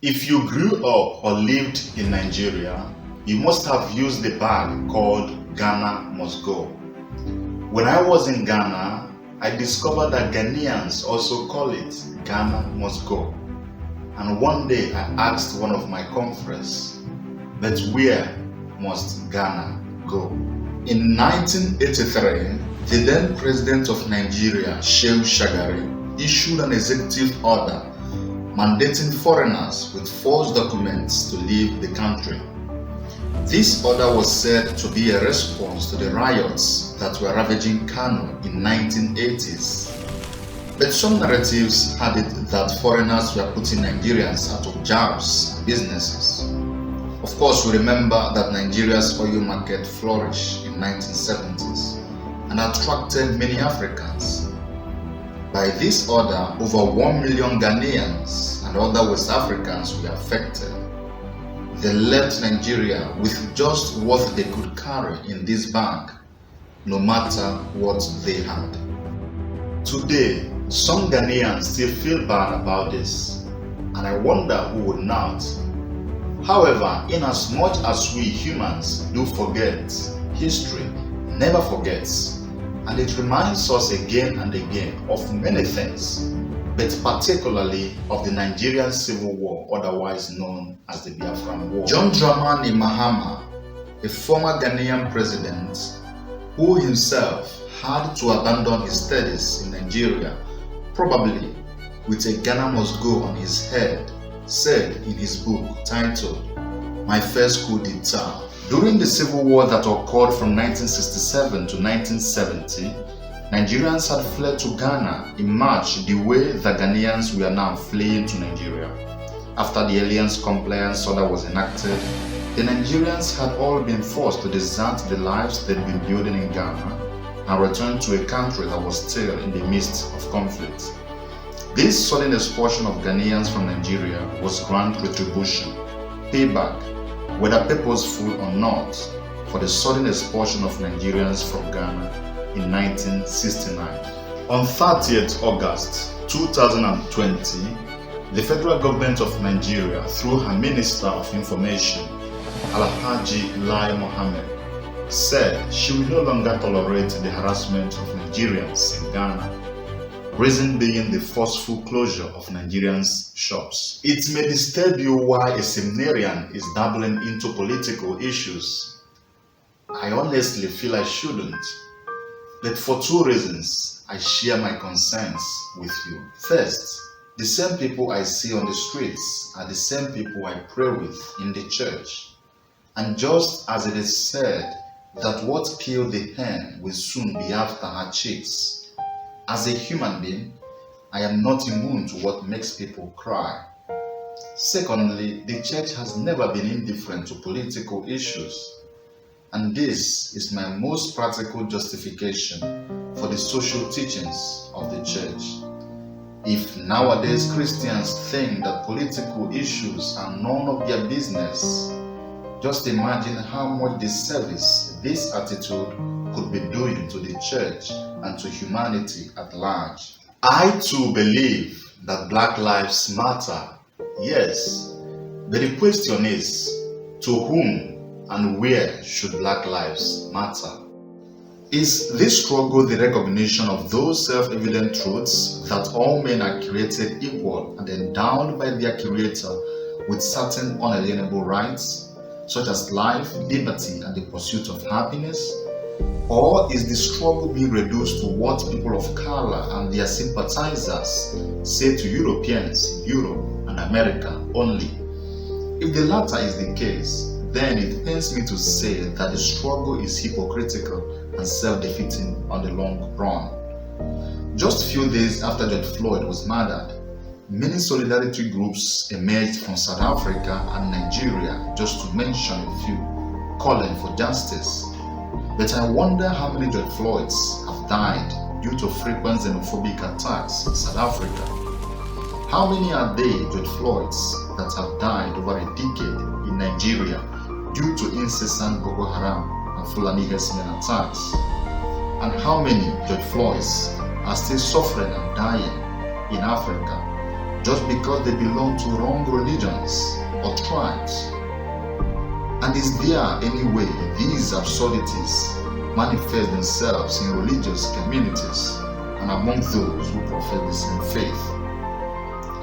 If you grew up or lived in Nigeria, you must have used the bag called Ghana Must Go. When I was in Ghana, I discovered that Ghanaians also call it Ghana Must Go. And one day I asked one of my confreres, but where must Ghana go? In 1983, the then president of Nigeria, Shehu Shagari, issued an executive order mandating foreigners with false documents to leave the country. This order was said to be a response to the riots that were ravaging Kano in 1980s. But some narratives had it that foreigners were putting Nigerians out of jobs and businesses. Of course, we remember that Nigeria's oil market flourished in 1970s and attracted many Africans. By this order, over 1 million Ghanaians and other West Africans were affected. They left Nigeria with just what they could carry in this bag, no matter what they had. Today, some Ghanaians still feel bad about this, and I wonder who would not. However, in as much as we humans do forget, history never forgets. And it reminds us again and again of many things, but particularly of the Nigerian Civil War, otherwise known as the Biafran War. John Dramani Mahama, a former Ghanaian president who himself had to abandon his studies in Nigeria, probably with a Ghana Must Go on his head, said in his book titled My First Coup d'etat. During the civil war that occurred from 1967 to 1970, Nigerians had fled to Ghana in March the way the Ghanaians were now fleeing to Nigeria. After the Alliance Compliance Order was enacted, the Nigerians had all been forced to desert the lives they'd been building in Ghana and return to a country that was still in the midst of conflict. This sudden expulsion of Ghanaians from Nigeria was grand retribution, payback, whether purposeful or not, for the sudden expulsion of Nigerians from Ghana in 1969. On 30th August 2020, the federal government of Nigeria, through her Minister of Information, Alhaji Lai Mohammed, said she will no longer tolerate the harassment of Nigerians in Ghana, reason being the forceful closure of Nigerians' shops. It may disturb you why a seminarian is dabbling into political issues. I honestly feel I shouldn't, but for two reasons I share my concerns with you. First, the same people I see on the streets are the same people I pray with in the church. And just as it is said that what killed the hen will soon be after her chicks, as a human being, I am not immune to what makes people cry. Secondly, the church has never been indifferent to political issues, and this is my most practical justification for the social teachings of the church. If nowadays Christians think that political issues are none of their business, just imagine how much disservice this attitude could be doing to the church and to humanity at large. I too believe that Black Lives Matter, yes, but the question is, to whom and where should Black Lives matter? Is this struggle the recognition of those self-evident truths that all men are created equal and endowed by their Creator with certain unalienable rights, such as life, liberty, and the pursuit of happiness? Or is the struggle being reduced to what people of color and their sympathizers say to Europeans in Europe and America only? If the latter is the case, then it pains me to say that the struggle is hypocritical and self-defeating on the long run. Just a few days after George Floyd was murdered, many solidarity groups emerged from South Africa and Nigeria, just to mention a few, calling for justice. But I wonder how many George Floyds have died due to frequent xenophobic attacks in South Africa. How many are they George Floyds that have died over a decade in Nigeria due to incessant Boko Haram and Fulani herdsmen attacks? And how many George Floyds are still suffering and dying in Africa just because they belong to wrong religions or tribes. And is there any way these absurdities manifest themselves in religious communities and among those who profess the same faith?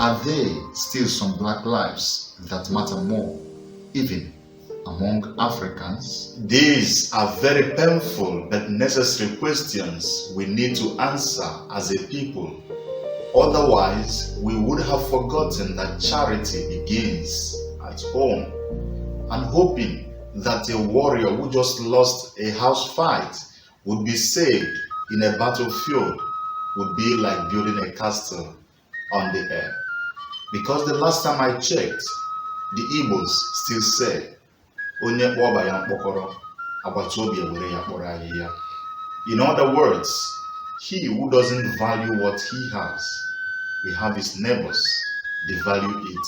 Are there still some black lives that matter more, even among Africans? These are very painful but necessary questions we need to answer as a people. Otherwise, we would have forgotten that charity begins at home, and hoping that a warrior who just lost a house fight would be saved in a battlefield would be like building a castle on the air. Because the last time I checked, the Igbos still say, Onye kpọba ya mkpọkọrọ, agbata obi ewere ya kpọrọ ahịhịa. In other words, he who doesn't value what he has, we have his neighbors, they value it